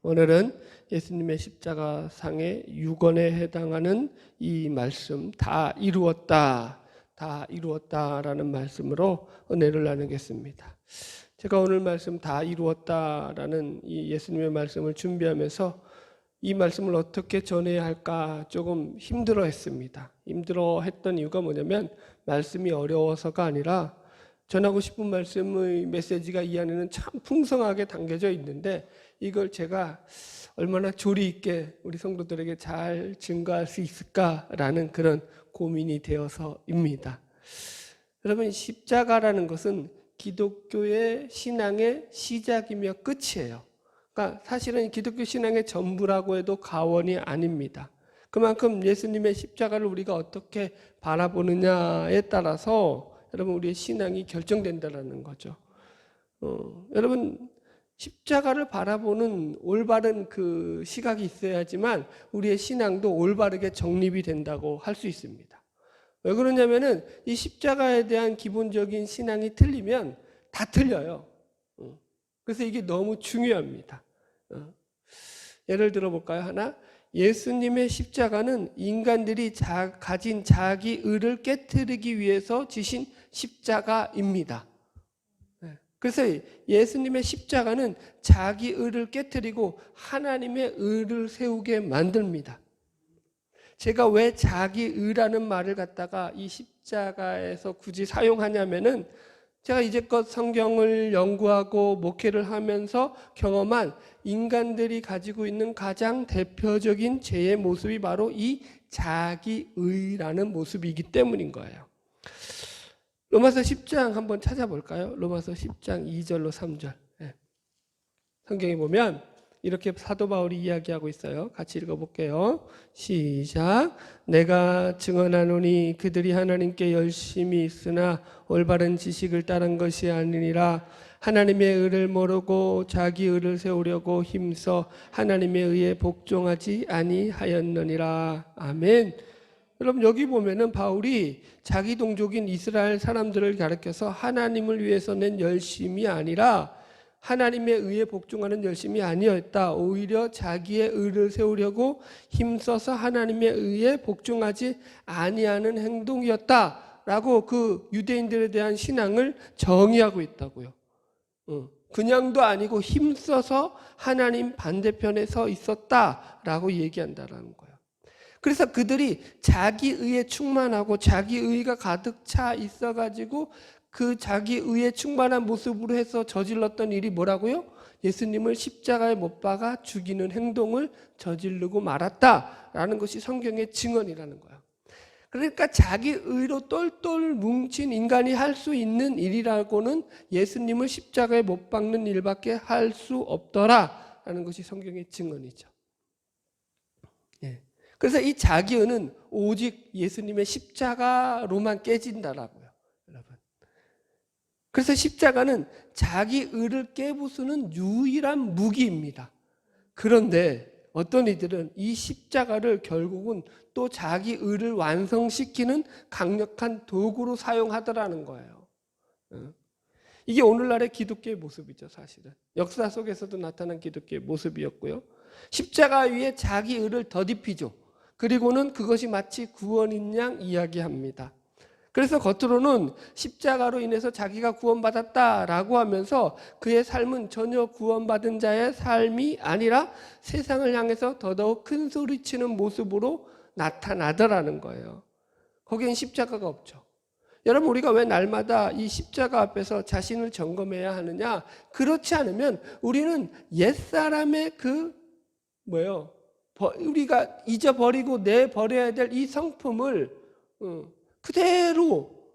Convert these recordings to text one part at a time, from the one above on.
오늘은 예수님의 십자가상의 6원에 해당하는 이 말씀, 다 이루었다, 다 이루었다라는 말씀으로 은혜를 나누겠습니다. 제가 오늘 말씀 다 이루었다라는 이 예수님의 말씀을 준비하면서 이 말씀을 어떻게 전해야 할까 조금 힘들어했습니다. 힘들어했던 이유가 뭐냐면 말씀이 어려워서가 아니라 전하고 싶은 말씀의 메시지가 이 안에는 참 풍성하게 담겨져 있는데 이걸 제가 얼마나 조리 있게 우리 성도들에게 잘 증거할 수 있을까라는 그런 고민이 되어서입니다. 여러분, 십자가라는 것은 기독교의 신앙의 시작이며 끝이에요. 그러니까 사실은 기독교 신앙의 전부라고 해도 과언이 아닙니다. 그만큼 예수님의 십자가를 우리가 어떻게 바라보느냐에 따라서 여러분 우리의 신앙이 결정된다는 거죠. 여러분 십자가를 바라보는 올바른 그 시각이 있어야지만 우리의 신앙도 올바르게 정립이 된다고 할 수 있습니다. 왜 그러냐면은 이 십자가에 대한 기본적인 신앙이 틀리면 다 틀려요. 그래서 이게 너무 중요합니다. 예를 들어 볼까요? 하나, 예수님의 십자가는 인간들이 가진 자기 의를 깨트리기 위해서 지신 십자가입니다. 그래서 예수님의 십자가는 자기 의를 깨트리고 하나님의 의를 세우게 만듭니다. 제가 왜 자기 의라는 말을 갖다가 이 십자가에서 굳이 사용하냐면은 제가 이제껏 성경을 연구하고 목회를 하면서 경험한 인간들이 가지고 있는 가장 대표적인 죄의 모습이 바로 이 자기의라는 모습이기 때문인 거예요. 로마서 10장 한번 찾아볼까요? 로마서 10장 2절로 3절. 성경에 보면 이렇게 사도 바울이 이야기하고 있어요. 같이 읽어볼게요. 시작. 내가 증언하노니 그들이 하나님께 열심히 있으나 올바른 지식을 따른 것이 아니니라. 하나님의 의를 모르고 자기 의를 세우려고 힘써 하나님의 의에 복종하지 아니하였느니라. 아멘. 여러분 여기 보면은 바울이 자기 동족인 이스라엘 사람들을 가르쳐서 하나님을 위해서 낸 열심이 아니라 하나님의 의에 복종하는 열심이 아니었다. 오히려 자기의 의를 세우려고 힘써서 하나님의 의에 복종하지 아니하는 행동이었다라고 그 유대인들에 대한 신앙을 정의하고 있다고요. 그냥도 아니고 힘써서 하나님 반대편에 서 있었다라고 얘기한다라는 거예요. 그래서 그들이 자기 의에 충만하고 자기 의가 가득 차 있어가지고 그 자기 의에 충만한 모습으로 해서 저질렀던 일이 뭐라고요? 예수님을 십자가에 못 박아 죽이는 행동을 저지르고 말았다라는 것이 성경의 증언이라는 거예요. 그러니까 자기 의로 똘똘 뭉친 인간이 할 수 있는 일이라고는 예수님을 십자가에 못 박는 일밖에 할 수 없더라라는 것이 성경의 증언이죠. 그래서 이 자기의는 오직 예수님의 십자가로만 깨진다라고요, 여러분. 그래서 십자가는 자기 의를 깨부수는 유일한 무기입니다. 그런데 어떤 이들은 이 십자가를 결국은 또 자기 의를 완성시키는 강력한 도구로 사용하더라는 거예요. 이게 오늘날의 기독교의 모습이죠, 사실은. 역사 속에서도 나타난 기독교의 모습이었고요. 십자가 위에 자기 의를 덧입히죠. 그리고는 그것이 마치 구원인 양 이야기합니다. 그래서 겉으로는 십자가로 인해서 자기가 구원받았다라고 하면서 그의 삶은 전혀 구원받은 자의 삶이 아니라 세상을 향해서 더더욱 큰 소리치는 모습으로 나타나더라는 거예요. 거기엔 십자가가 없죠. 여러분 우리가 왜 날마다 이 십자가 앞에서 자신을 점검해야 하느냐? 그렇지 않으면 우리는 옛사람의 우리가 잊어버리고 내버려야 될 이 성품을 그대로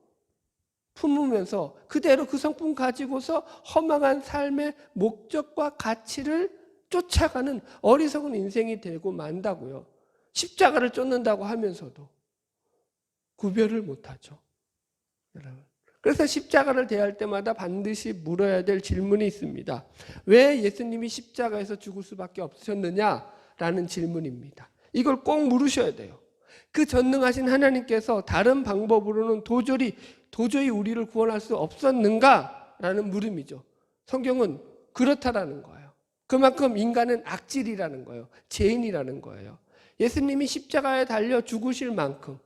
품으면서 그대로 그 성품 가지고서 허망한 삶의 목적과 가치를 쫓아가는 어리석은 인생이 되고 만다고요. 십자가를 쫓는다고 하면서도 구별을 못하죠, 여러분. 그래서 십자가를 대할 때마다 반드시 물어야 될 질문이 있습니다. 왜 예수님이 십자가에서 죽을 수밖에 없으셨느냐라는 질문입니다. 이걸 꼭 물으셔야 돼요. 그 전능하신 하나님께서 다른 방법으로는 도저히 우리를 구원할 수 없었는가라는 물음이죠. 성경은 그렇다라는 거예요. 그만큼 인간은 악질이라는 거예요. 죄인이라는 거예요. 예수님이 십자가에 달려 죽으실 만큼,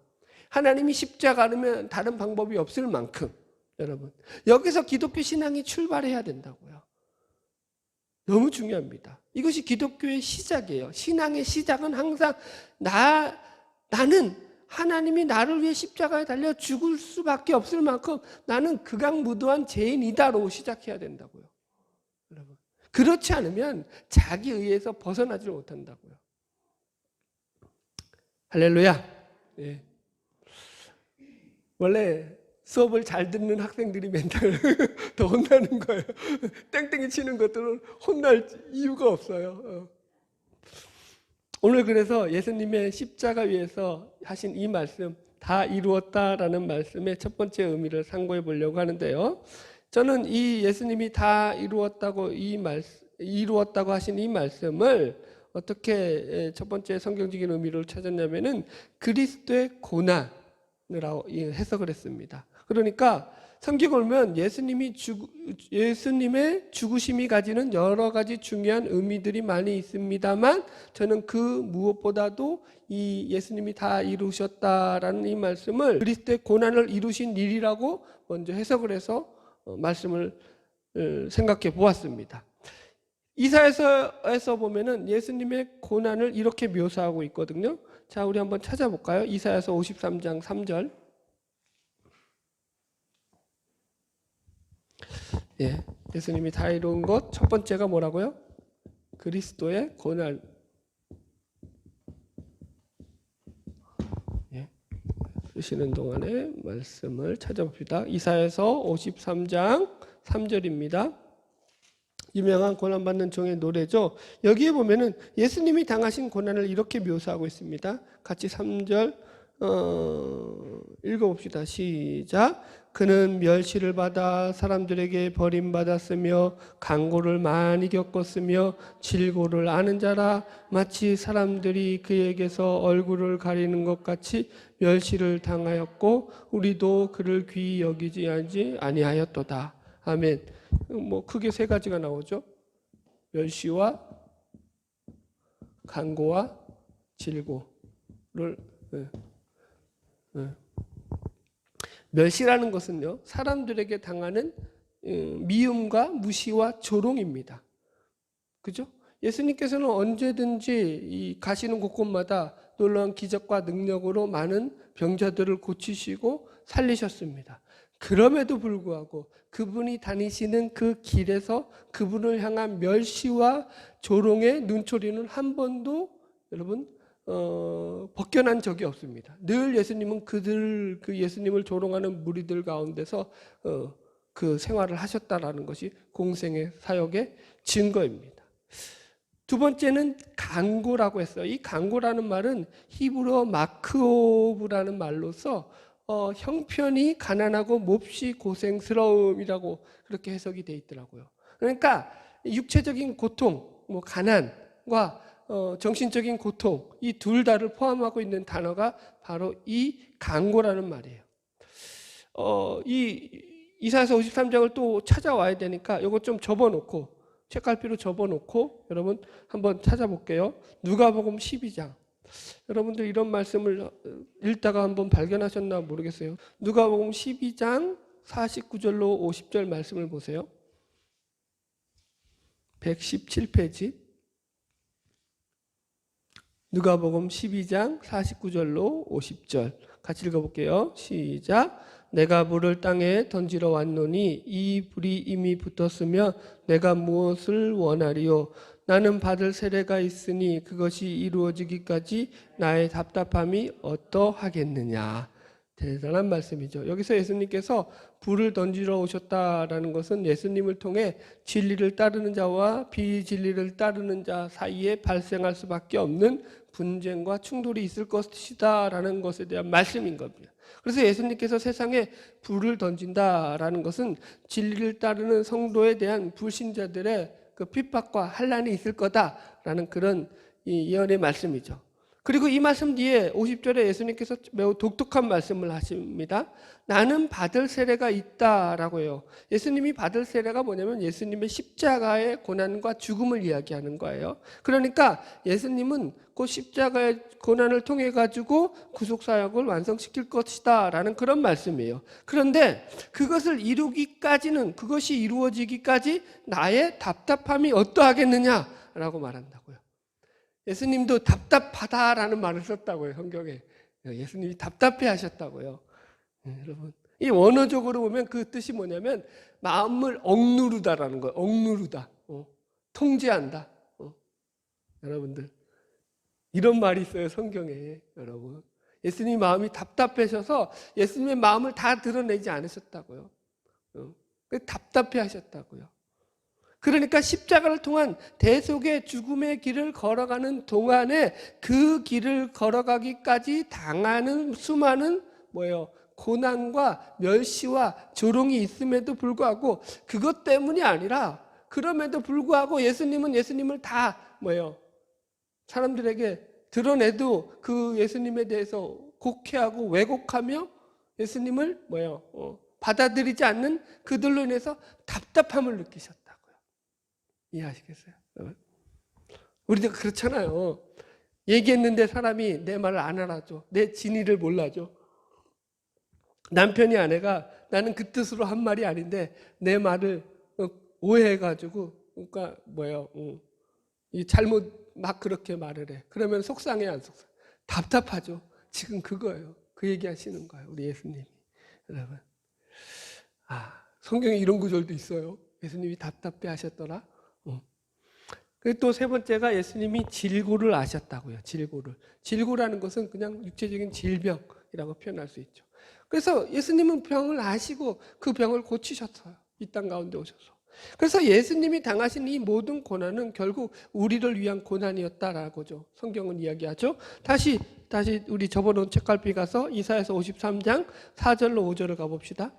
하나님이 십자가면 다른 방법이 없을 만큼, 여러분 여기서 기독교 신앙이 출발해야 된다고요. 너무 중요합니다. 이것이 기독교의 시작이에요. 신앙의 시작은 항상 나는 하나님이 나를 위해 십자가에 달려 죽을 수밖에 없을 만큼 나는 극악무도한 죄인이다로 시작해야 된다고요. 여러분 그렇지 않으면 자기 의에서 벗어나지 못한다고요. 할렐루야. 네. 원래 수업을 잘 듣는 학생들이 맨날 더 혼나는 거예요. 땡땡이 치는 것들은 혼날 이유가 없어요. 오늘 그래서 예수님의 십자가 위에서 하신 이 말씀, 다 이루었다라는 말씀의 첫 번째 의미를 상고해 보려고 하는데요. 저는 이 예수님이 다 이루었다고 이루었다고 하신 이 말씀을 어떻게 첫 번째 성경적인 의미를 찾았냐면은 그리스도의 고난을 해석을 했습니다. 그러니까 성경을 보면 예수님의 죽으심이 가지는 여러 가지 중요한 의미들이 많이 있습니다만 저는 그 무엇보다도 이 예수님이 다 이루셨다라는 이 말씀을 그리스도의 고난을 이루신 일이라고 먼저 해석을 해서 말씀을 생각해 보았습니다. 이사야서에서 보면은 예수님의 고난을 이렇게 묘사하고 있거든요. 자, 우리 한번 찾아볼까요? 이사야서 53장 3절. 예, 예수님이 다 이룬 것 첫 번째가 뭐라고요? 그리스도의 고난. 예, 쓰시는 동안에 말씀을 찾아봅시다. 이사야서 53장 3절입니다. 유명한 고난받는 종의 노래죠. 여기에 보면은 예수님이 당하신 고난을 이렇게 묘사하고 있습니다. 같이 3절 읽어봅시다. 시작. 그는 멸시를 받아 사람들에게 버림받았으며 강고를 많이 겪었으며 질고를 아는 자라. 마치 사람들이 그에게서 얼굴을 가리는 것 같이 멸시를 당하였고 우리도 그를 귀히 여기지 아니하였도다. 아멘. 뭐 크게 세 가지가 나오죠. 멸시와 간고와 질고를. 멸시라는 것은요, 사람들에게 당하는 미움과 무시와 조롱입니다. 그죠? 예수님께서는 언제든지 가시는 곳곳마다 놀라운 기적과 능력으로 많은 병자들을 고치시고 살리셨습니다. 그럼에도 불구하고 그분이 다니시는 그 길에서 그분을 향한 멸시와 조롱의 눈초리는 한 번도 여러분 벗겨난 적이 없습니다. 늘 예수님은 그 예수님을 조롱하는 무리들 가운데서 그 생활을 하셨다라는 것이 공생의 사역의 증거입니다. 두 번째는 간고라고 했어요. 이 간고라는 말은 히브리어 마크오브라는 말로서 형편이 가난하고 몹시 고생스러움이라고 그렇게 해석이 되어 있더라고요. 그러니까 육체적인 고통, 뭐 가난과 정신적인 고통, 이 둘 다를 포함하고 있는 단어가 바로 이 간고라는 말이에요. 이사야서 53장을 또 찾아와야 되니까 이거 좀 접어놓고 책갈피로 접어놓고 여러분 한번 찾아볼게요. 누가복음 12장. 여러분들 이런 말씀을 읽다가 한번 발견하셨나 모르겠어요. 누가복음 12장 49절로 50절 말씀을 보세요. 117페이지. 누가복음 12장 49절로 50절 같이 읽어볼게요. 시작. 내가 불을 땅에 던지러 왔노니 이 불이 이미 붙었으며 내가 무엇을 원하리요? 나는 받을 세례가 있으니 그것이 이루어지기까지 나의 답답함이 어떠하겠느냐. 대단한 말씀이죠. 여기서 예수님께서 불을 던지러 오셨다라는 것은 예수님을 통해 진리를 따르는 자와 비진리를 따르는 자 사이에 발생할 수밖에 없는 분쟁과 충돌이 있을 것이다라는 것에 대한 말씀인 겁니다. 그래서 예수님께서 세상에 불을 던진다라는 것은 진리를 따르는 성도에 대한 불신자들의 그 핍박과 환난이 있을 거다라는 그런 예언의 말씀이죠. 그리고 이 말씀 뒤에 50절에 예수님께서 매우 독특한 말씀을 하십니다. 나는 받을 세례가 있다라고 해요. 예수님이 받을 세례가 뭐냐면 예수님의 십자가의 고난과 죽음을 이야기하는 거예요. 그러니까 예수님은 그 십자가의 고난을 통해 가지고 구속사역을 완성시킬 것이다 라는 그런 말씀이에요. 그런데 그것을 이루기까지는, 그것이 이루어지기까지 나의 답답함이 어떠하겠느냐라고 말한다고요. 예수님도 답답하다라는 말을 썼다고요. 성경에. 예수님이 답답해 하셨다고요. 여러분, 이 원어적으로 보면 그 뜻이 뭐냐면 마음을 억누르다라는 거예요. 억누르다. 통제한다. 여러분들, 이런 말이 있어요. 성경에. 여러분, 예수님 마음이 답답하셔서 예수님의 마음을 다 드러내지 않으셨다고요. 답답해 하셨다고요. 그러니까 십자가를 통한 대속의 죽음의 길을 걸어가는 동안에 그 길을 걸어가기까지 당하는 수많은 뭐예요? 고난과 멸시와 조롱이 있음에도 불구하고 그것 때문이 아니라 그럼에도 불구하고 예수님은 예수님을 다 뭐예요? 사람들에게 드러내도 그 예수님에 대해서 곡해하고 왜곡하며 예수님을 뭐예요? 받아들이지 않는 그들로 인해서 답답함을 느끼셨다. 이해하시겠어요? 우리도 그렇잖아요. 얘기했는데 사람이 내 말을 안 알아줘. 내 진의를 몰라줘. 남편이 아내가 나는 그 뜻으로 한 말이 아닌데 내 말을 오해해가지고 그러니까 뭐예요? 이 잘못 막 그렇게 말을 해. 그러면 속상해 안 속상해? 답답하죠. 지금 그거예요. 그 얘기하시는 거예요. 우리 예수님이. 여러분, 성경에 이런 구절도 있어요. 예수님이 답답해 하셨더라. 그리고 또 세 번째가 예수님이 질고를 아셨다고요. 질고라는 것은 그냥 육체적인 질병이라고 표현할 수 있죠. 그래서 예수님은 병을 아시고 그 병을 고치셨어요. 이 땅 가운데 오셔서. 그래서 예수님이 당하신 이 모든 고난은 결국 우리를 위한 고난이었다라고죠. 성경은 이야기하죠. 다시 우리 접어놓은 책갈피 가서 이사야서 53장 4절로 5절을 가봅시다.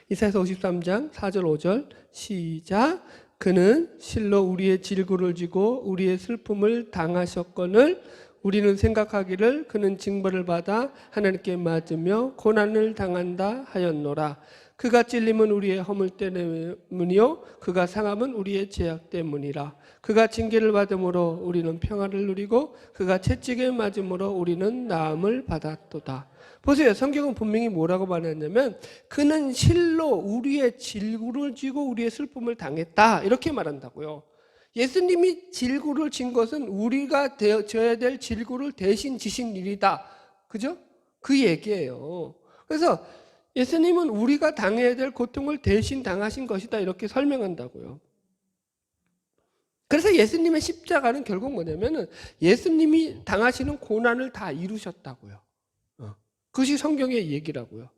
이사야서 53장 4절 5절 시작. 그는 실로 우리의 질고를 지고 우리의 슬픔을 당하셨거늘 우리는 생각하기를 그는 징벌을 받아 하나님께 맞으며 고난을 당한다 하였노라. 그가 찔림은 우리의 허물 때문이요 그가 상함은 우리의 죄악 때문이라. 그가 징계를 받음으로 우리는 평화를 누리고 그가 채찍에 맞음으로 우리는 나음을 받았도다. 보세요. 성경은 분명히 뭐라고 말했냐면 그는 실로 우리의 질고를 지고 우리의 슬픔을 당했다 이렇게 말한다고요. 예수님이 질고를 진 것은 우리가 져야 될 질고를 대신 지신 일이다. 그죠? 그 얘기예요. 그래서 예수님은 우리가 당해야 될 고통을 대신 당하신 것이다 이렇게 설명한다고요. 그래서 예수님의 십자가는 결국 뭐냐면은 예수님이 당하시는 고난을 다 이루셨다고요. 그것이 성경의 얘기라고요.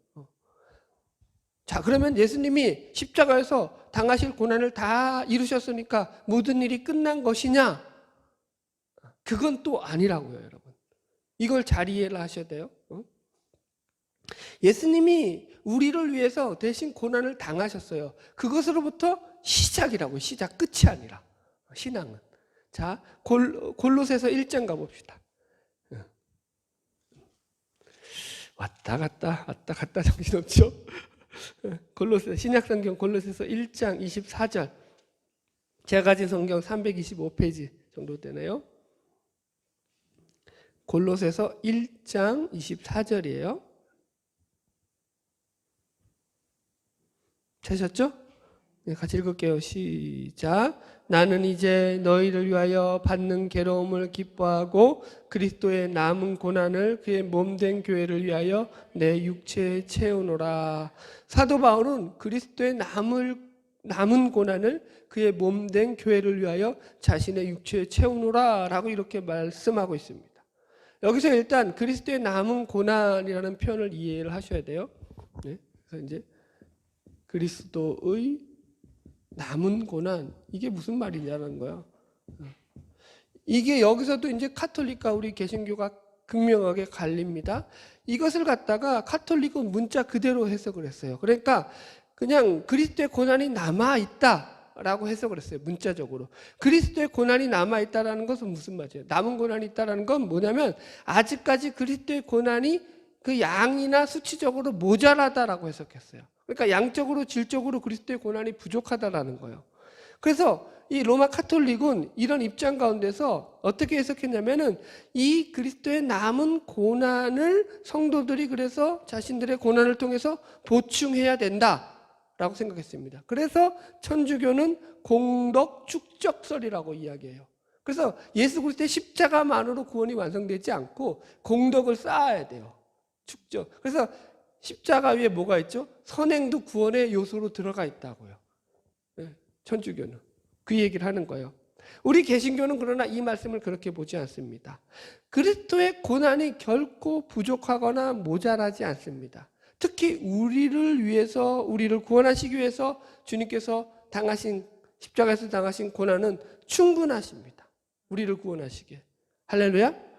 자, 그러면 예수님이 십자가에서 당하실 고난을 다 이루셨으니까 모든 일이 끝난 것이냐? 그건 또 아니라고요, 여러분. 이걸 잘 이해를 하셔야 돼요. 예수님이 우리를 위해서 대신 고난을 당하셨어요. 그것으로부터 시작이라고요. 시작, 끝이 아니라. 신앙은. 자, 골로새서 1장 가봅시다. 왔다 갔다 정신없죠? 신약성경 골로새서 1장 24절. 제가 가진 성경 325페이지 정도 되네요. 골로새서 1장 24절이에요. 찾으셨죠? 네, 같이 읽을게요. 시작. 나는 이제 너희를 위하여 받는 괴로움을 기뻐하고 그리스도의 남은 고난을 그의 몸된 교회를 위하여 내 육체에 채우노라. 사도 바울은 그리스도의 남은 고난을 그의 몸된 교회를 위하여 자신의 육체에 채우노라 라고 이렇게 말씀하고 있습니다. 여기서 일단 그리스도의 남은 고난이라는 표현을 이해를 하셔야 돼요. 네, 그래서 이제 그리스도의 남은 고난, 이게 무슨 말이냐는 거야. 이게 여기서도 이제 카톨릭과 우리 개신교가 극명하게 갈립니다. 이것을 갖다가 카톨릭은 문자 그대로 해석을 했어요. 그러니까 그냥 그리스도의 고난이 남아 있다. 있다라고 해석을 했어요. 문자적으로. 그리스도의 고난이 남아있다라는 것은 무슨 말이에요? 남은 고난이 있다라는 건 뭐냐면 아직까지 그리스도의 고난이 그 양이나 수치적으로 모자라다라고 해석했어요. 그러니까 양적으로 질적으로 그리스도의 고난이 부족하다라는 거예요. 그래서 이 로마 카톨릭은 이런 입장 가운데서 어떻게 해석했냐면은 이 그리스도의 남은 고난을 성도들이 그래서 자신들의 고난을 통해서 보충해야 된다라고 생각했습니다. 그래서 천주교는 공덕 축적설이라고 이야기해요. 그래서 예수 그리스도의 십자가만으로 구원이 완성되지 않고 공덕을 쌓아야 돼요. 축적. 그래서 십자가 위에 뭐가 있죠? 선행도 구원의 요소로 들어가 있다고요. 천주교는 그 얘기를 하는 거예요. 우리 개신교는 그러나 이 말씀을 그렇게 보지 않습니다. 그리스도의 고난이 결코 부족하거나 모자라지 않습니다. 특히 우리를 위해서, 우리를 구원하시기 위해서 주님께서 당하신, 십자가에서 당하신 고난은 충분하십니다. 우리를 구원하시기에. 할렐루야.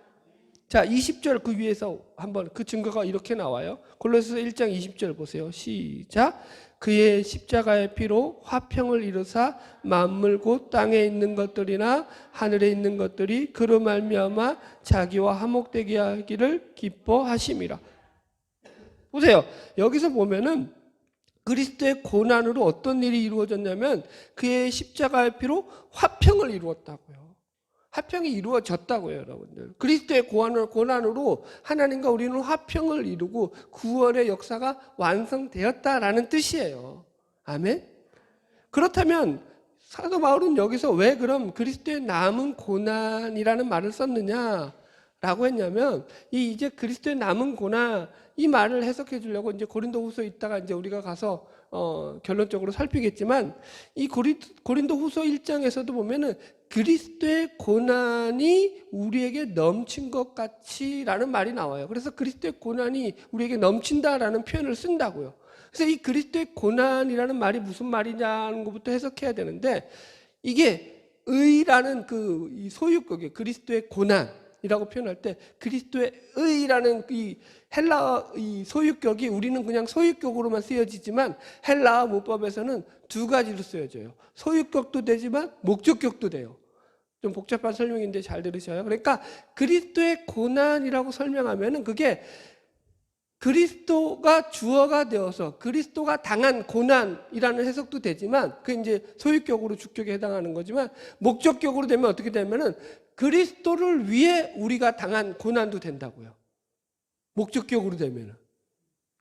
자, 20절 그 위에서 한번 그 증거가 이렇게 나와요. 골로새서 1장 20절 보세요. 시작. 그의 십자가의 피로 화평을 이루사 만물 곧 땅에 있는 것들이나 하늘에 있는 것들이 그로 말미암아 자기와 화목되게 하기를 기뻐하심이라. 보세요. 여기서 보면은 그리스도의 고난으로 어떤 일이 이루어졌냐면 그의 십자가의 피로 화평을 이루었다고요. 화평이 이루어졌다고요, 여러분들. 그리스도의 고난으로 하나님과 우리는 화평을 이루고 구원의 역사가 완성되었다라는 뜻이에요. 아멘? 그렇다면 사도 바울은 여기서 왜 그럼 그리스도의 남은 고난이라는 말을 썼느냐라고 했냐면 이제 그리스도의 남은 고난 이 말을 해석해 주려고 이제 고린도후서 있다가 이제 우리가 가서 결론적으로 살피겠지만 이 고린도후서 1장에서도 보면은 그리스도의 고난이 우리에게 넘친 것 같이라는 말이 나와요. 그래서 그리스도의 고난이 우리에게 넘친다라는 표현을 쓴다고요. 그래서 이 그리스도의 고난이라는 말이 무슨 말이냐는 것부터 해석해야 되는데 이게 의라는 그 이 소유격이 그리스도의 고난이라고 표현할 때 그리스도의 의라는 이 헬라어 이 소유격이 우리는 그냥 소유격으로만 쓰여지지만 헬라어 문법에서는 두 가지로 쓰여져요. 소유격도 되지만 목적격도 돼요. 좀 복잡한 설명인데 잘 들으셔요. 그러니까 그리스도의 고난이라고 설명하면은 그게 그리스도가 주어가 되어서 그리스도가 당한 고난이라는 해석도 되지만 그 이제 소유격으로 주격에 해당하는 거지만 목적격으로 되면 어떻게 되면은 그리스도를 위해 우리가 당한 고난도 된다고요. 목적격으로 되면은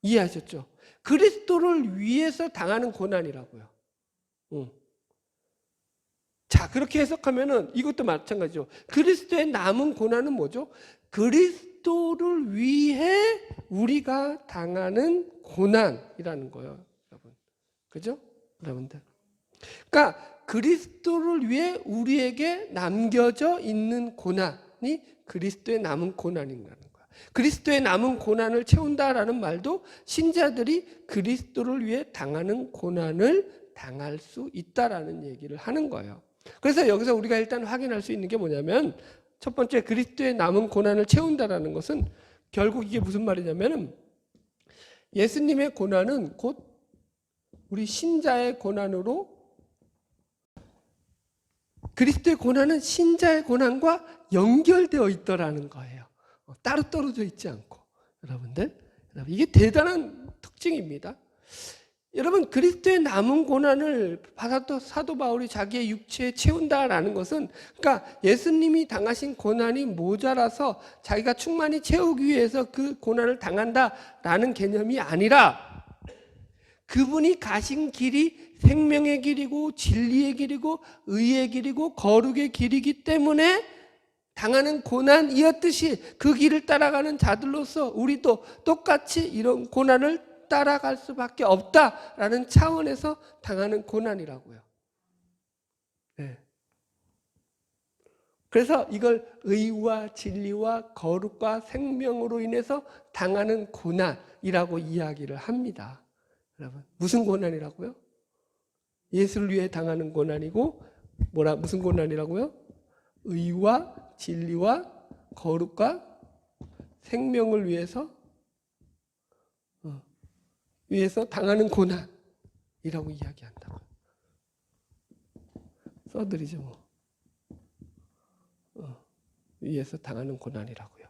이해하셨죠? 그리스도를 위해서 당하는 고난이라고요. 자, 그렇게 해석하면은 이것도 마찬가지죠. 그리스도의 남은 고난은 뭐죠? 그리스도를 위해 우리가 당하는 고난이라는 거예요, 여러분. 그죠? 여러분들. 그러니까 그리스도를 위해 우리에게 남겨져 있는 고난이 그리스도의 남은 고난인 거예요. 그리스도의 남은 고난을 채운다라는 말도 신자들이 그리스도를 위해 당하는 고난을 당할 수 있다라는 얘기를 하는 거예요. 그래서 여기서 우리가 일단 확인할 수 있는 게 뭐냐면 첫 번째 그리스도의 남은 고난을 채운다라는 것은 결국 이게 무슨 말이냐면은 예수님의 고난은 곧 우리 신자의 고난으로 그리스도의 고난은 신자의 고난과 연결되어 있더라는 거예요. 따로 떨어져 있지 않고. 여러분들 이게 대단한 특징입니다. 여러분 그리스도의 남은 고난을 받았던 사도 바울이 자기의 육체에 채운다라는 것은 그러니까 예수님이 당하신 고난이 모자라서 자기가 충만히 채우기 위해서 그 고난을 당한다라는 개념이 아니라 그분이 가신 길이 생명의 길이고 진리의 길이고 의의 길이고 거룩의 길이기 때문에 당하는 고난이었듯이 그 길을 따라가는 자들로서 우리도 똑같이 이런 고난을 따라갈 수밖에 없다라는 차원에서 당하는 고난이라고요. 네. 그래서 이걸 의와 진리와 거룩과 생명으로 인해서 당하는 고난이라고 이야기를 합니다. 여러분 무슨 고난이라고요? 예수를 위해 당하는 고난이고 무슨 고난이라고요? 의와 진리와 거룩과 생명을 위해서 당하는 고난이라고 이야기한다고. 써드리죠 뭐. 위에서 당하는 고난이라고요.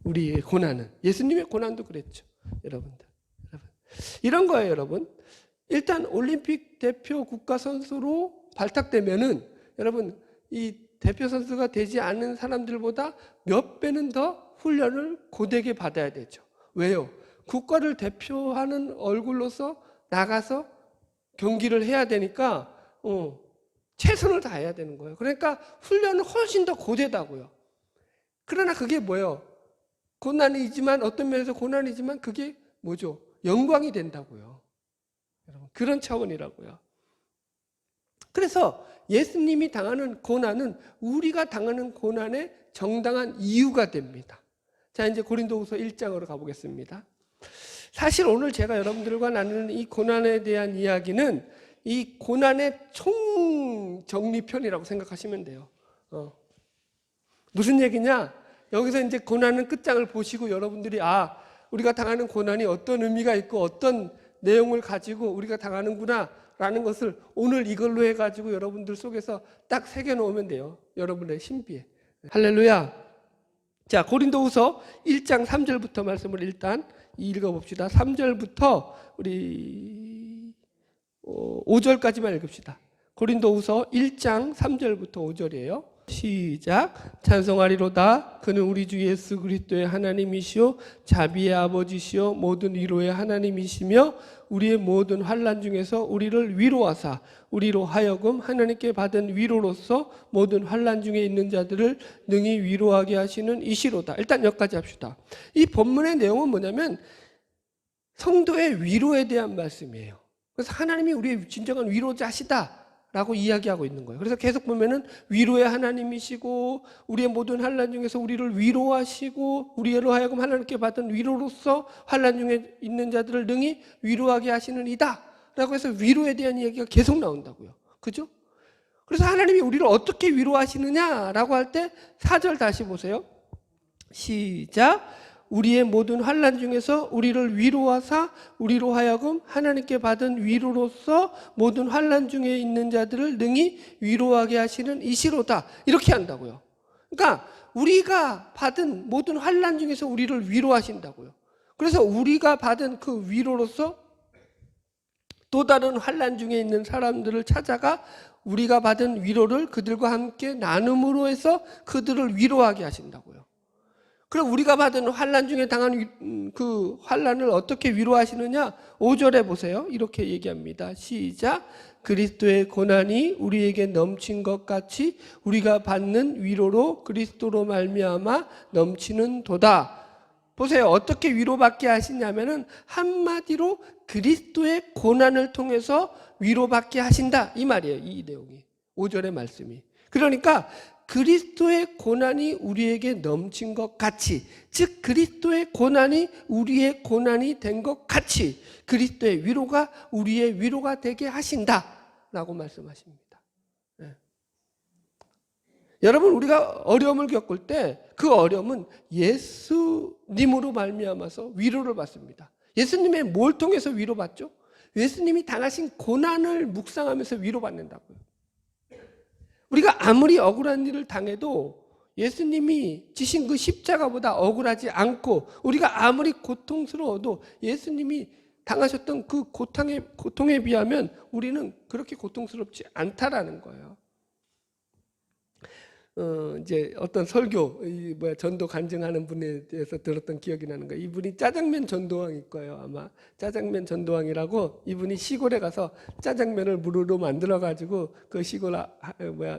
우리의 고난은 예수님의 고난도 그랬죠. 여러분 이런 거예요. 여러분 일단 올림픽 대표 국가 선수로 발탁되면은 여러분 이 대표 선수가 되지 않는 사람들보다 몇 배는 더 훈련을 고되게 받아야 되죠. 왜요? 국가를 대표하는 얼굴로서 나가서 경기를 해야 되니까 최선을 다해야 되는 거예요. 그러니까 훈련은 훨씬 더 고되다고요. 그러나 그게 뭐예요? 고난이지만 어떤 면에서 고난이지만 그게 뭐죠? 영광이 된다고요. 여러분 그런 차원이라고요. 그래서 예수님이 당하는 고난은 우리가 당하는 고난의 정당한 이유가 됩니다. 자, 이제 고린도후서 1장으로 가보겠습니다. 사실 오늘 제가 여러분들과 나누는 이 고난에 대한 이야기는 이 고난의 총정리편이라고 생각하시면 돼요. 무슨 얘기냐? 여기서 이제 고난은 끝장을 보시고 여러분들이 우리가 당하는 고난이 어떤 의미가 있고 어떤 내용을 가지고 우리가 당하는구나 라는 것을 오늘 이걸로 해가지고 여러분들 속에서 딱 새겨놓으면 돼요. 여러분의 신비에. 할렐루야. 자, 고린도후서 1장 3절부터 말씀을 일단 읽어봅시다. 3절부터 우리 5절까지만 읽읍시다. 고린도후서 1장 3절부터 5절이에요. 시작. 찬송하리로다. 그는 우리 주 예수 그리스도의 하나님이시오 자비의 아버지시오 모든 위로의 하나님이시며 우리의 모든 환난 중에서 우리를 위로하사 우리로 하여금 하나님께 받은 위로로서 모든 환난 중에 있는 자들을 능히 위로하게 하시는 이시로다. 일단 여기까지 합시다. 이 본문의 내용은 뭐냐면 성도의 위로에 대한 말씀이에요. 그래서 하나님이 우리의 진정한 위로자시다 라고 이야기하고 있는 거예요. 그래서 계속 보면은 위로의 하나님이시고 우리의 모든 환난 중에서 우리를 위로하시고 우리로 하여금 하나님께 받은 위로로서 환난 중에 있는 자들을 능히 위로하게 하시는 이다 라고 해서 위로에 대한 이야기가 계속 나온다고요. 그죠? 그래서 하나님이 우리를 어떻게 위로하시느냐라고 할 때 4절 다시 보세요. 시작. 우리의 모든 환난 중에서 우리를 위로하사 우리로 하여금 하나님께 받은 위로로서 모든 환난 중에 있는 자들을 능히 위로하게 하시는 이시로다. 이렇게 한다고요. 그러니까 우리가 받은 모든 환난 중에서 우리를 위로하신다고요. 그래서 우리가 받은 그 위로로서 또 다른 환난 중에 있는 사람들을 찾아가 우리가 받은 위로를 그들과 함께 나눔으로 해서 그들을 위로하게 하신다고요. 그럼 우리가 받은 환난 중에 당한 그 환난을 어떻게 위로하시느냐? 5절에 보세요. 이렇게 얘기합니다. 시작. 그리스도의 고난이 우리에게 넘친 것 같이 우리가 받는 위로로 그리스도로 말미암아 넘치는 도다. 보세요. 어떻게 위로받게 하시냐면은 한마디로 그리스도의 고난을 통해서 위로받게 하신다. 이 말이에요. 이 내용이. 5절의 말씀이. 그러니까 그리스도의 고난이 우리에게 넘친 것 같이, 즉 그리스도의 고난이 우리의 고난이 된 것 같이 그리스도의 위로가 우리의 위로가 되게 하신다라고 말씀하십니다. 네. 여러분 우리가 어려움을 겪을 때 그 어려움은 예수님으로 말미암아서 위로를 받습니다. 예수님의 뭘 통해서 위로받죠? 예수님이 당하신 고난을 묵상하면서 위로받는다고요. 우리가 아무리 억울한 일을 당해도 예수님이 지신 그 십자가보다 억울하지 않고 우리가 아무리 고통스러워도 예수님이 당하셨던 그 고통에 비하면 우리는 그렇게 고통스럽지 않다라는 거예요. 이제 어떤 설교, 전도 간증하는 분에 대해서 들었던 기억이 나는 거예요. 이분이 짜장면 전도왕일 거예요. 아마 짜장면 전도왕이라고 이분이 시골에 가서 짜장면을 무료로 만들어가지고 그 시골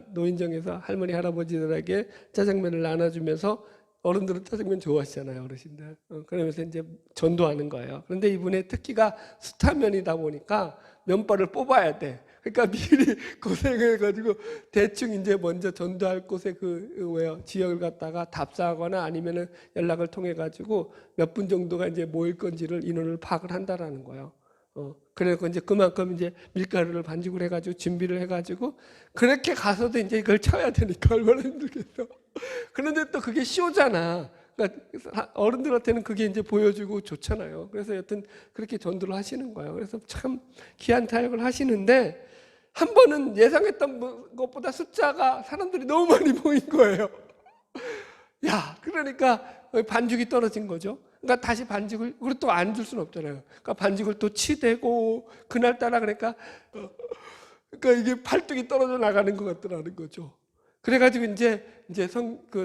노인정에서 할머니 할아버지들에게 짜장면을 나눠주면서 어른들은 짜장면 좋아하시잖아요, 어르신들. 그러면서 이제 전도하는 거예요. 그런데 이분의 특기가 수타면이다 보니까 면발을 뽑아야 돼. 그러니까 미리 고생해가지고 대충 이제 먼저 전도할 곳에 지역을 갖다가 답사하거나 아니면은 연락을 통해가지고 몇 분 정도가 이제 모일 건지를 인원을 파악을 한다라는 거예요. 그래서 이제 그만큼 이제 밀가루를 반죽을 해가지고 준비를 해가지고 그렇게 가서도 이제 이걸 쳐야 되니까 얼마나 힘들겠어. 그런데 또 그게 쇼잖아. 그러니까 어른들한테는 그게 이제 보여주고 좋잖아요. 그래서 여튼 그렇게 전도를 하시는 거예요. 그래서 참 귀한 타협을 하시는데 한 번은 예상했던 것보다 숫자가 사람들이 너무 많이 모인 거예요. 야, 그러니까 반죽이 떨어진 거죠. 그러니까 다시 반죽을, 그리고 또 안 줄 수는 없잖아요. 그러니까 반죽을 또 치대고, 그날따라 그러니까 이게 팔뚝이 떨어져 나가는 것 같더라는 거죠. 그래가지고 이제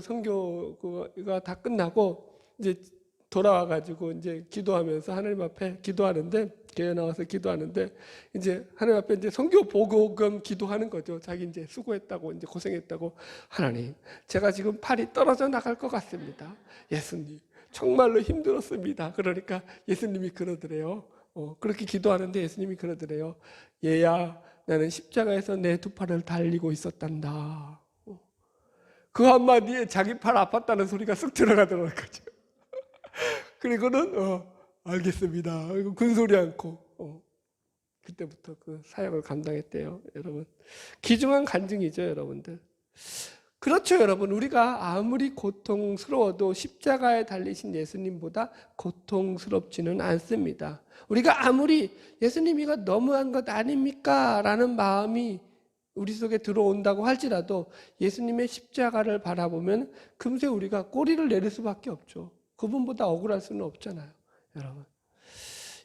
선교가 다 끝나고, 이제 돌아와가지고 이제 기도하면서 하나님 앞에 기도하는데, 교회 나와서 기도하는데, 이제 하나님 앞에 이제 선교 보고 겸 기도하는 거죠. 자기 이제 수고했다고, 이제 고생했다고. 하나님, 제가 지금 팔이 떨어져 나갈 것 같습니다. 예수님, 정말로 힘들었습니다. 그러니까 예수님이 그러더래요. 그렇게 기도하는데 예수님이 그러더래요. 얘야, 나는 십자가에서 내 두 팔을 달리고 있었단다. 그 한마디에 자기 팔 아팠다는 소리가 쓱 들어가더라는 거죠. 그리고는 알겠습니다. 군소리 않고 그때부터 그 사역을 감당했대요. 여러분, 귀중한 간증이죠, 여러분들. 그렇죠, 여러분. 우리가 아무리 고통스러워도 십자가에 달리신 예수님보다 고통스럽지는 않습니다. 우리가 아무리 예수님 이거 너무한 것 아닙니까? 라는 마음이 우리 속에 들어온다고 할지라도 예수님의 십자가를 바라보면 금세 우리가 꼬리를 내릴 수밖에 없죠. 그분보다 억울할 수는 없잖아요, 여러분.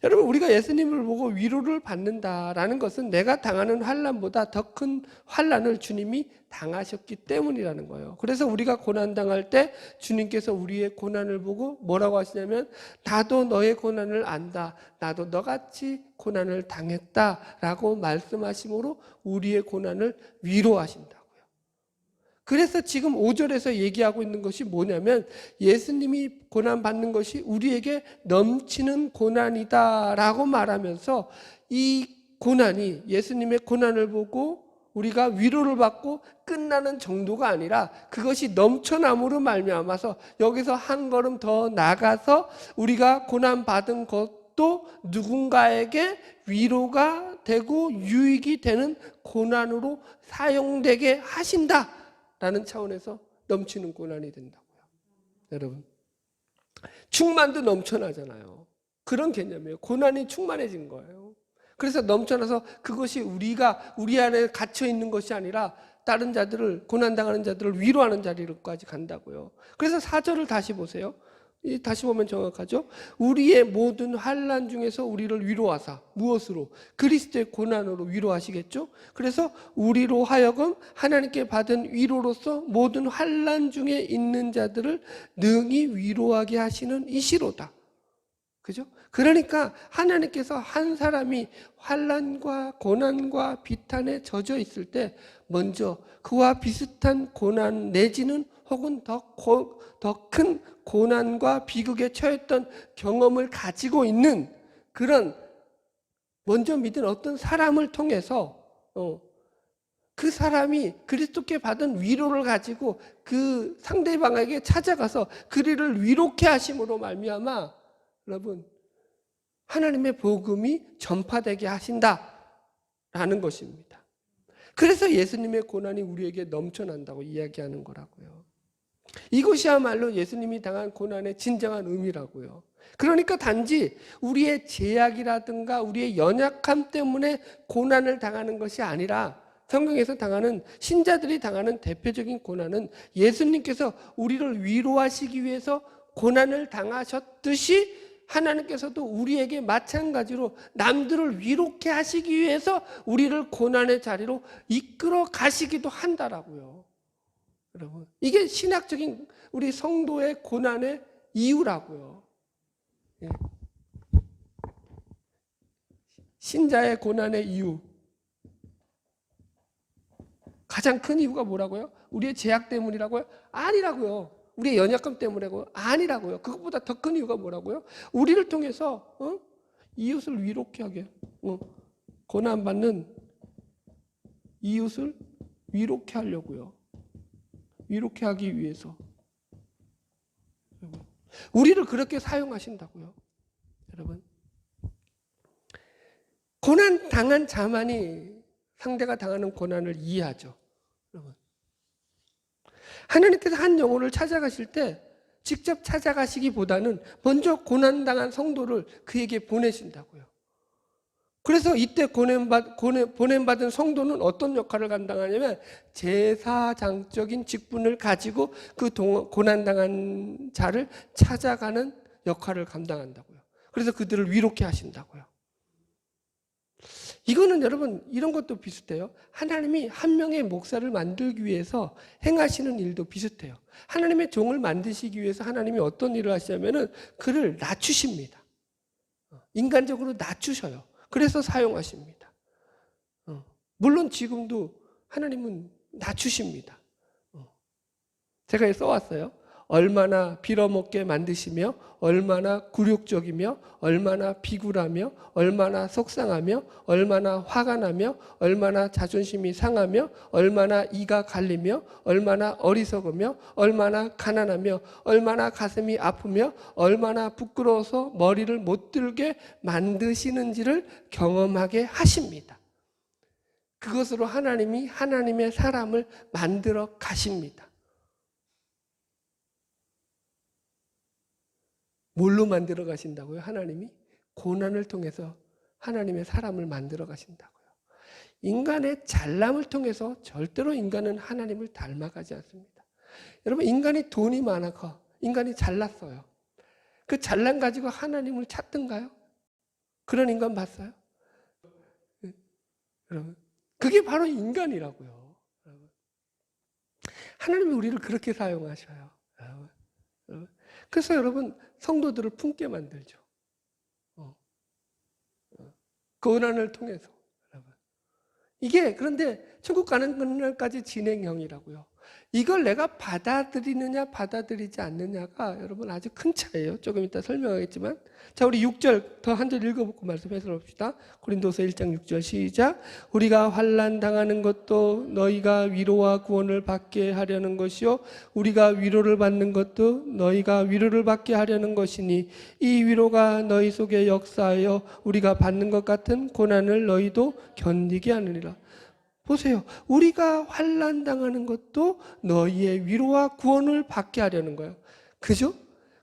여러분, 우리가 예수님을 보고 위로를 받는다라는 것은 내가 당하는 환난보다 더 큰 환난을 주님이 당하셨기 때문이라는 거예요. 그래서 우리가 고난당할 때 주님께서 우리의 고난을 보고 뭐라고 하시냐면, 나도 너의 고난을 안다. 나도 너같이 고난을 당했다라고 말씀하심으로 우리의 고난을 위로하신다고요. 그래서 지금 5절에서 얘기하고 있는 것이 뭐냐면, 예수님이 고난받는 것이 우리에게 넘치는 고난이다라고 말하면서, 이 고난이 예수님의 고난을 보고 우리가 위로를 받고 끝나는 정도가 아니라 그것이 넘쳐남으로 말미암아서 여기서 한 걸음 더 나가서 우리가 고난받은 것도 누군가에게 위로가 되고 유익이 되는 고난으로 사용되게 하신다 라는 차원에서 넘치는 고난이 된다고요. 여러분, 충만도 넘쳐나잖아요. 그런 개념이에요. 고난이 충만해진 거예요. 그래서 넘쳐나서 그것이 우리 안에 갇혀 있는 것이 아니라 다른 자들을, 고난당하는 자들을 위로하는 자리로까지 간다고요. 그래서 4절을 다시 보세요. 다시 보면 정확하죠. 우리의 모든 환난 중에서 우리를 위로하사, 무엇으로? 그리스도의 고난으로 위로하시겠죠. 그래서 우리로 하여금 하나님께 받은 위로로서 모든 환난 중에 있는 자들을 능히 위로하게 하시는 이시로다. 그죠? 그러니까 하나님께서 한 사람이 환난과 고난과 비탄에 젖어 있을 때 먼저 그와 비슷한 고난 내지는 혹은 더 큰 고난과 비극에 처했던 경험을 가지고 있는 그런 먼저 믿은 어떤 사람을 통해서 그 사람이 그리스도께 받은 위로를 가지고 그 상대방에게 찾아가서 그를 위로케 하심으로 말미암아 여러분 하나님의 복음이 전파되게 하신다라는 것입니다. 그래서 예수님의 고난이 우리에게 넘쳐난다고 이야기하는 거라고요. 이것이야말로 예수님이 당한 고난의 진정한 의미라고요. 그러니까 단지 우리의 제약이라든가 우리의 연약함 때문에 고난을 당하는 것이 아니라 성경에서 당하는, 신자들이 당하는 대표적인 고난은 예수님께서 우리를 위로하시기 위해서 고난을 당하셨듯이 하나님께서도 우리에게 마찬가지로 남들을 위로케 하시기 위해서 우리를 고난의 자리로 이끌어 가시기도 한다라고요. 여러분, 이게 신학적인 우리 성도의 고난의 이유라고요. 예. 신자의 고난의 이유, 가장 큰 이유가 뭐라고요? 우리의 제약 때문이라고요? 아니라고요. 우리의 연약함 때문이라고요? 아니라고요. 그것보다 더 큰 이유가 뭐라고요? 우리를 통해서 이웃을 위로케 하게, 고난받는 이웃을 위로케 하려고요. 위로케 하기 위해서 우리를 그렇게 사용하신다고요. 여러분, 고난 당한 자만이 상대가 당하는 고난을 이해하죠. 여러분, 하나님께서 한 영혼을 찾아가실 때 직접 찾아가시기보다는 먼저 고난당한 성도를 그에게 보내신다고요. 그래서 이때 보냄받은 성도는 어떤 역할을 감당하냐면 제사장적인 직분을 가지고 그 고난당한 자를 찾아가는 역할을 감당한다고요. 그래서 그들을 위로케 하신다고요. 이거는 여러분 이런 것도 비슷해요. 하나님이 한 명의 목사를 만들기 위해서 행하시는 일도 비슷해요. 하나님의 종을 만드시기 위해서 하나님이 어떤 일을 하시냐면은 그를 낮추십니다. 인간적으로 낮추셔요. 그래서 사용하십니다. 물론 지금도 하나님은 낮추십니다. 제가 써왔어요. 얼마나 빌어먹게 만드시며 얼마나 굴욕적이며 얼마나 비굴하며 얼마나 속상하며 얼마나 화가 나며 얼마나 자존심이 상하며 얼마나 이가 갈리며 얼마나 어리석으며 얼마나 가난하며 얼마나 가슴이 아프며 얼마나 부끄러워서 머리를 못 들게 만드시는지를 경험하게 하십니다. 그것으로 하나님이 하나님의 사람을 만들어 가십니다. 뭘로 만들어 가신다고요? 하나님이 고난을 통해서 하나님의 사람을 만들어 가신다고요. 인간의 잘남을 통해서 절대로 인간은 하나님을 닮아가지 않습니다. 여러분, 인간이 돈이 많아서 인간이 잘났어요. 그 잘난 가지고 하나님을 찾던가요? 그런 인간 봤어요? 여러분, 그게 바로 인간이라고요. 하나님이 우리를 그렇게 사용하셔요. 그래서 여러분, 성도들을 품게 만들죠. 고난을 통해서. 이게 그런데 천국 가는 날까지 진행형이라고요. 이걸 내가 받아들이느냐 받아들이지 않느냐가 여러분 아주 큰 차이예요. 조금 이따 설명하겠지만, 자, 우리 6절 더 한 절 읽어보고 말씀해서 봅시다. 고린도서 1장 6절 시작. 우리가 환난 당하는 것도 너희가 위로와 구원을 받게 하려는 것이요 우리가 위로를 받는 것도 너희가 위로를 받게 하려는 것이니 이 위로가 너희 속에 역사하여 우리가 받는 것 같은 고난을 너희도 견디게 하느니라. 보세요. 우리가 환난 당하는 것도 너희의 위로와 구원을 받게 하려는 거예요. 그죠?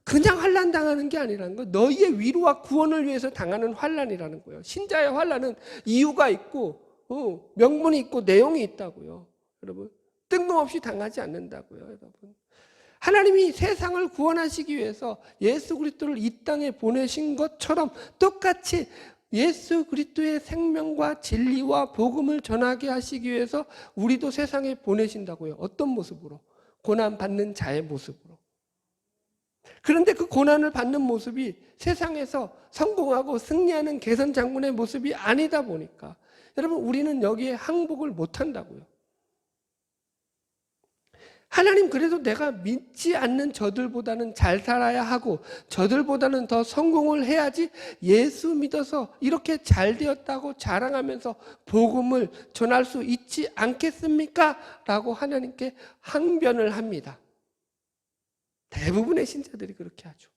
그냥 환난 당하는 게 아니라는 거예요. 너희의 위로와 구원을 위해서 당하는 환난이라는 거예요. 신자의 환난은 이유가 있고 명분이 있고 내용이 있다고요. 여러분, 뜬금없이 당하지 않는다고요. 여러분, 하나님이 세상을 구원하시기 위해서 예수 그리스도를 이 땅에 보내신 것처럼 똑같이 예수 그리스도의 생명과 진리와 복음을 전하게 하시기 위해서 우리도 세상에 보내신다고요. 어떤 모습으로? 고난 받는 자의 모습으로. 그런데 그 고난을 받는 모습이 세상에서 성공하고 승리하는 개선 장군의 모습이 아니다 보니까 여러분, 우리는 여기에 항복을 못한다고요. 하나님, 그래도 내가 믿지 않는 저들보다는 잘 살아야 하고 저들보다는 더 성공을 해야지 예수 믿어서 이렇게 잘 되었다고 자랑하면서 복음을 전할 수 있지 않겠습니까? 라고 하나님께 항변을 합니다. 대부분의 신자들이 그렇게 하죠.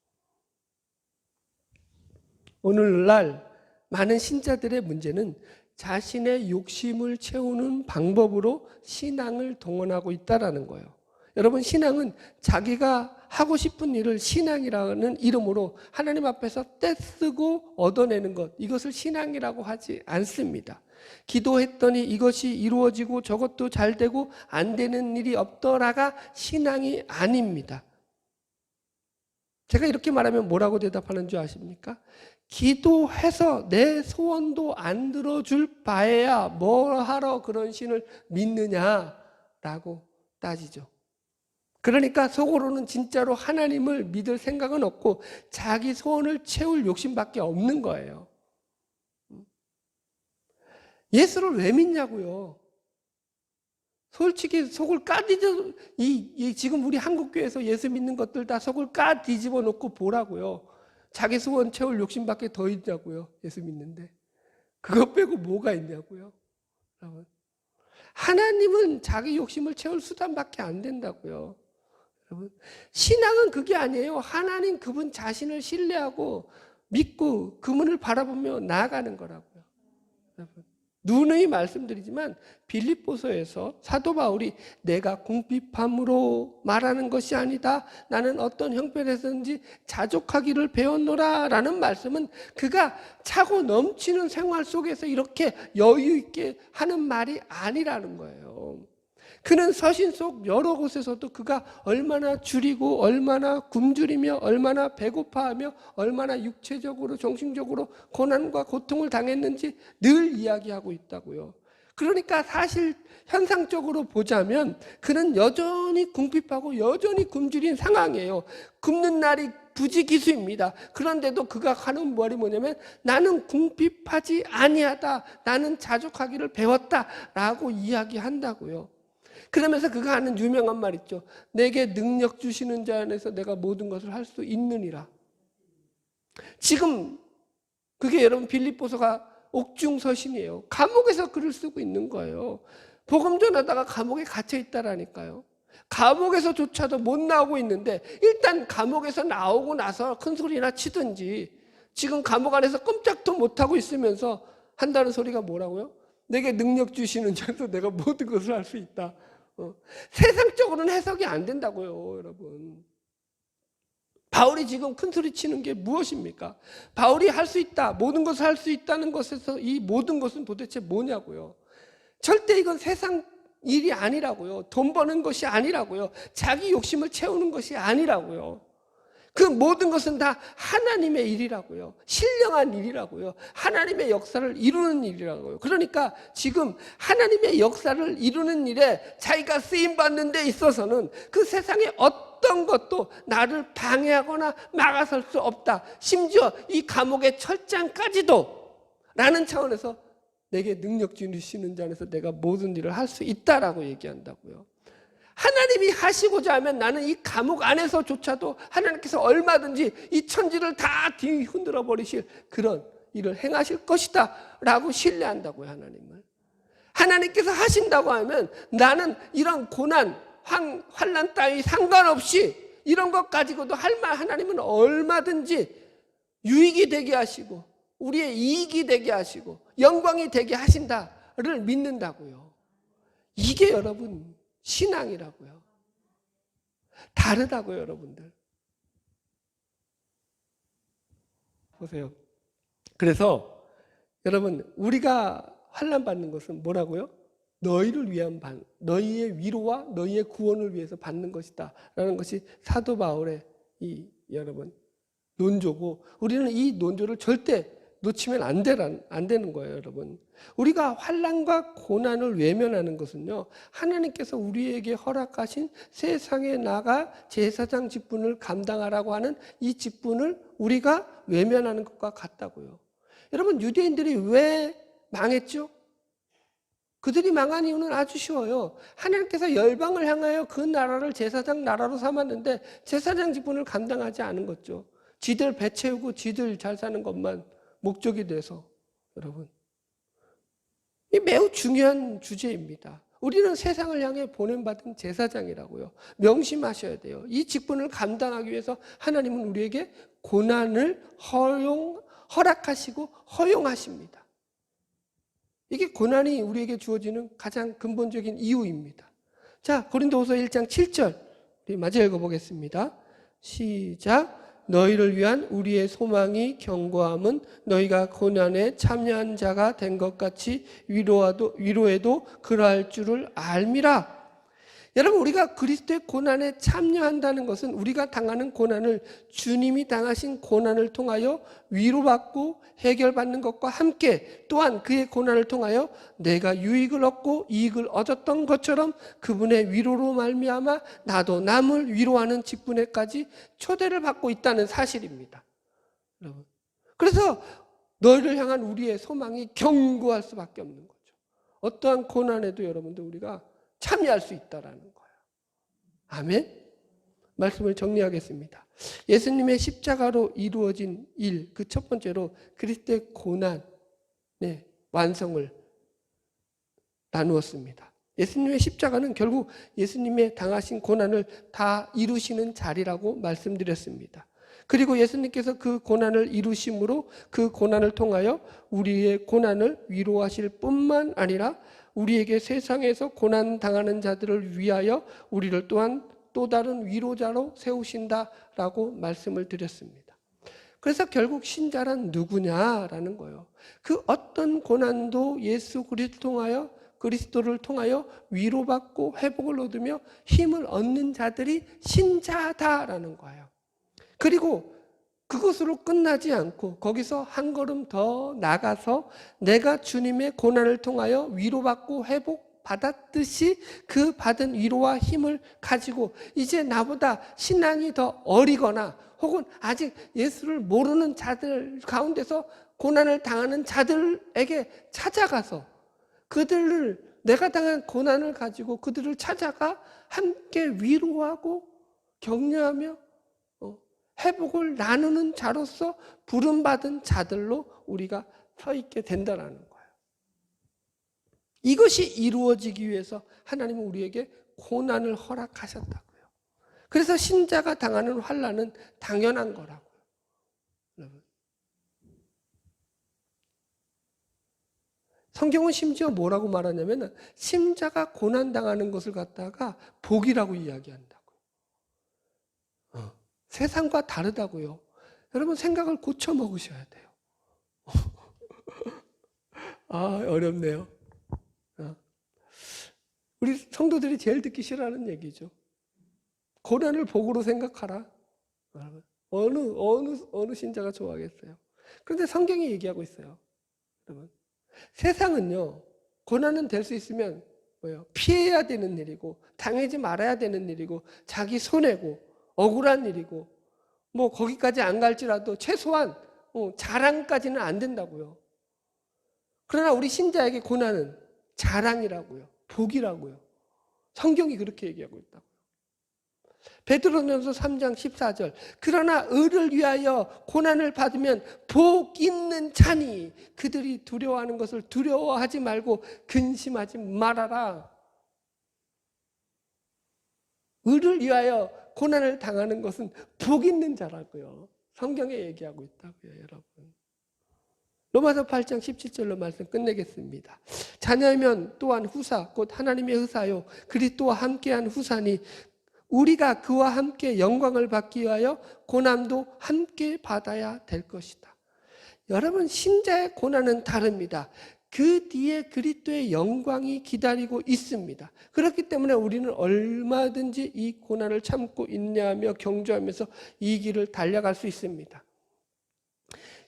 오늘날 많은 신자들의 문제는 자신의 욕심을 채우는 방법으로 신앙을 동원하고 있다는 거예요. 여러분, 신앙은 자기가 하고 싶은 일을 신앙이라는 이름으로 하나님 앞에서 떼쓰고 얻어내는 것, 이것을 신앙이라고 하지 않습니다. 기도했더니 이것이 이루어지고 저것도 잘 되고 안 되는 일이 없더라가 신앙이 아닙니다. 제가 이렇게 말하면 뭐라고 대답하는 줄 아십니까? 기도해서 내 소원도 안 들어줄 바에야 뭘 하러 그런 신을 믿느냐라고 따지죠. 그러니까 속으로는 진짜로 하나님을 믿을 생각은 없고 자기 소원을 채울 욕심밖에 없는 거예요. 예수를 왜 믿냐고요? 솔직히 속을 까뒤져, 지금 우리 한국교회에서 예수 믿는 것들 다 속을 까뒤집어 놓고 보라고요. 자기 소원 채울 욕심밖에 더 있냐고요. 예수 믿는데. 그것 빼고 뭐가 있냐고요. 하나님은 자기 욕심을 채울 수단밖에 안 된다고요. 여러분, 신앙은 그게 아니에요. 하나님 그분 자신을 신뢰하고 믿고 그분을 바라보며 나아가는 거라고요. 여러분, 누누이 말씀드리지만 빌립보서에서 사도 바울이 내가 궁핍함으로 말하는 것이 아니다. 나는 어떤 형편에서든지 자족하기를 배웠노라 라는 말씀은 그가 차고 넘치는 생활 속에서 이렇게 여유 있게 하는 말이 아니라는 거예요. 그는 서신 속 여러 곳에서도 그가 얼마나 줄이고 얼마나 굶주리며 얼마나 배고파하며 얼마나 육체적으로 정신적으로 고난과 고통을 당했는지 늘 이야기하고 있다고요. 그러니까 사실 현상적으로 보자면 그는 여전히 궁핍하고 여전히 굶주린 상황이에요. 굶는 날이 부지기수입니다. 그런데도 그가 하는 말이 뭐냐면 나는 궁핍하지 아니하다. 나는 자족하기를 배웠다라고 이야기한다고요. 그러면서 그가 하는 유명한 말 있죠. 내게 능력 주시는 자 안에서 내가 모든 것을 할 수 있느니라. 지금 그게 여러분 빌립보서가 옥중서신이에요. 감옥에서 글을 쓰고 있는 거예요. 복음 전하다가 감옥에 갇혀 있다라니까요. 감옥에서조차도 못 나오고 있는데 일단 감옥에서 나오고 나서 큰 소리나 치든지 지금 감옥 안에서 꼼짝도 못하고 있으면서 한다는 소리가 뭐라고요? 내게 능력 주시는 자에서 내가 모든 것을 할 수 있다. 세상적으로는 해석이 안 된다고요, 여러분. 바울이 지금 큰 소리 치는 게 무엇입니까? 바울이 할 수 있다, 모든 것을 할 수 있다는 것에서 이 모든 것은 도대체 뭐냐고요? 절대 이건 세상 일이 아니라고요. 돈 버는 것이 아니라고요. 자기 욕심을 채우는 것이 아니라고요. 그 모든 것은 다 하나님의 일이라고요. 신령한 일이라고요. 하나님의 역사를 이루는 일이라고요. 그러니까 지금 하나님의 역사를 이루는 일에 자기가 쓰임받는 데 있어서는 그 세상에 어떤 것도 나를 방해하거나 막아설 수 없다. 심지어 이 감옥의 철장까지도 라는 차원에서 내게 능력 주시는 자 안에서 내가 모든 일을 할 수 있다라고 얘기한다고요. 하나님이 하시고자 하면 나는 이 감옥 안에서조차도 하나님께서 얼마든지 이 천지를 다 뒤흔들어 버리실 그런 일을 행하실 것이다 라고 신뢰한다고요. 하나님을. 하나님께서 하신다고 하면 나는 이런 고난, 환난 따위 상관없이 이런 것 가지고도 할 말 하나님은 얼마든지 유익이 되게 하시고 우리의 이익이 되게 하시고 영광이 되게 하신다를 믿는다고요. 이게 여러분 신앙이라고요. 다르다고요, 여러분들. 보세요. 그래서 여러분 우리가 환난 받는 것은 뭐라고요? 너희를 위한 너희의 위로와 너희의 구원을 위해서 받는 것이다 라는 것이 사도 바울의 이 여러분 논조고 우리는 이 논조를 절대 놓치면 안 되는 거예요, 여러분. 우리가 환난과 고난을 외면하는 것은요, 하나님께서 우리에게 허락하신 세상에 나가 제사장 직분을 감당하라고 하는 이 직분을 우리가 외면하는 것과 같다고요. 여러분, 유대인들이 왜 망했죠? 그들이 망한 이유는 아주 쉬워요. 하나님께서 열방을 향하여 그 나라를 제사장 나라로 삼았는데 제사장 직분을 감당하지 않은 거죠. 지들 배 채우고 지들 잘 사는 것만 목적이 돼서 여러분 이 매우 중요한 주제입니다. 우리는 세상을 향해 보냄받은 제사장이라고요. 명심하셔야 돼요. 이 직분을 감당하기 위해서 하나님은 우리에게 고난을 허락하시고 허용하십니다. 이게 고난이 우리에게 주어지는 가장 근본적인 이유입니다. 자, 고린도후서 1장 7절 우리 마저 읽어보겠습니다. 시작. 너희를 위한 우리의 소망이 견고함은 너희가 고난에 참여한 자가 된 것 같이 위로에도 그러할 줄을 알미라. 여러분 우리가 그리스도의 고난에 참여한다는 것은 우리가 당하는 고난을 주님이 당하신 고난을 통하여 위로받고 해결받는 것과 함께 또한 그의 고난을 통하여 내가 유익을 얻고 이익을 얻었던 것처럼 그분의 위로로 말미암아 나도 남을 위로하는 직분에까지 초대를 받고 있다는 사실입니다. 여러분. 그래서 너희를 향한 우리의 소망이 견고할 수밖에 없는 거죠. 어떠한 고난에도 여러분들 우리가 참여할 수 있다라는 거예요. 아멘? 말씀을 정리하겠습니다. 예수님의 십자가로 이루어진 일, 그 첫 번째로 그리스도의 고난의 완성을 나누었습니다. 예수님의 십자가는 결국 예수님의 당하신 고난을 다 이루시는 자리라고 말씀드렸습니다. 그리고 예수님께서 그 고난을 이루심으로 그 고난을 통하여 우리의 고난을 위로하실 뿐만 아니라 우리에게 세상에서 고난 당하는 자들을 위하여 우리를 또한 또 다른 위로자로 세우신다라고 말씀을 드렸습니다. 그래서 결국 신자란 누구냐라는 거예요. 그 어떤 고난도 예수 그리스도를 통하여 위로받고 회복을 얻으며 힘을 얻는 자들이 신자다라는 거예요. 그리고 그것으로 끝나지 않고 거기서 한 걸음 더 나가서 내가 주님의 고난을 통하여 위로받고 회복받았듯이 그 받은 위로와 힘을 가지고 이제 나보다 신앙이 더 어리거나 혹은 아직 예수를 모르는 자들 가운데서 고난을 당하는 자들에게 찾아가서 그들을 내가 당한 고난을 가지고 그들을 찾아가 함께 위로하고 격려하며 회복을 나누는 자로서 부름받은 자들로 우리가 서 있게 된다는 거예요. 이것이 이루어지기 위해서 하나님은 우리에게 고난을 허락하셨다고요. 그래서 신자가 당하는 환난은 당연한 거라고요. 여러분. 성경은 심지어 뭐라고 말하냐면 신자가 고난당하는 것을 갖다가 복이라고 이야기한다고요. 세상과 다르다고요. 여러분 생각을 고쳐 먹으셔야 돼요. 어렵네요. 우리 성도들이 제일 듣기 싫어하는 얘기죠. 고난을 복으로 생각하라. 어느 신자가 좋아하겠어요. 그런데 성경이 얘기하고 있어요. 여러분. 세상은요, 고난은 될 수 있으면 피해야 되는 일이고, 당하지 말아야 되는 일이고, 자기 손해고, 억울한 일이고, 거기까지 안 갈지라도 최소한 자랑까지는 안 된다고요. 그러나 우리 신자에게 고난은 자랑이라고요. 복이라고요. 성경이 그렇게 얘기하고 있다고요. 베드로전서 3장 14절 그러나 의를 위하여 고난을 받으면 복 있는 자니 그들이 두려워하는 것을 두려워하지 말고 근심하지 말아라. 의를 위하여 고난을 당하는 것은 복 있는 자라고요. 성경에 얘기하고 있다고요, 여러분. 로마서 8장 17절로 말씀 끝내겠습니다. 자녀면 또한 후사 곧 하나님의 의사요 그리스도와 함께한 후사니 우리가 그와 함께 영광을 받기 위하여 고난도 함께 받아야 될 것이다. 여러분 신자의 고난은 다릅니다. 그 뒤에 그리스도의 영광이 기다리고 있습니다. 그렇기 때문에 우리는 얼마든지 이 고난을 참고 인내하며 경주하면서 이 길을 달려갈 수 있습니다.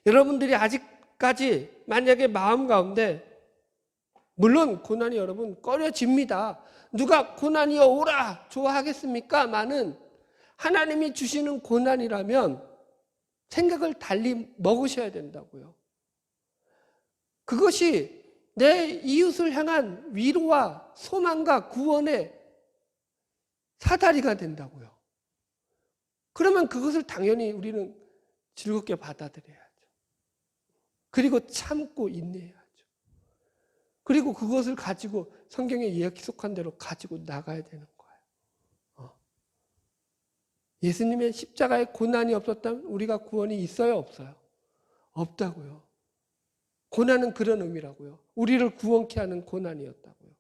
여러분들이 아직까지 만약에 마음 가운데 물론 고난이 여러분 꺼려집니다. 누가 고난이여 오라 좋아하겠습니까? 많은 하나님이 주시는 고난이라면 생각을 달리 먹으셔야 된다고요. 그것이 내 이웃을 향한 위로와 소망과 구원의 사다리가 된다고요. 그러면 그것을 당연히 우리는 즐겁게 받아들여야죠. 그리고 참고 인내해야죠. 그리고 그것을 가지고 성경에 약속한 대로 가지고 나가야 되는 거예요. 예수님의 십자가에 고난이 없었다면 우리가 구원이 있어요, 없어요? 없다고요. 고난은 그런 의미라고요. 우리를 구원케 하는 고난이었다고요.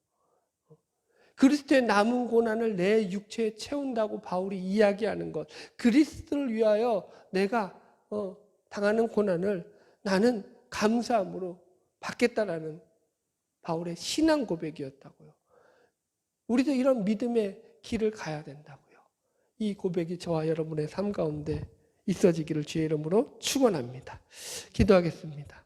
그리스도의 남은 고난을 내 육체에 채운다고 바울이 이야기하는 것, 그리스도를 위하여 내가 당하는 고난을 나는 감사함으로 받겠다라는 바울의 신앙 고백이었다고요. 우리도 이런 믿음의 길을 가야 된다고요. 이 고백이 저와 여러분의 삶 가운데 있어지기를 주의 이름으로 축원합니다. 기도하겠습니다.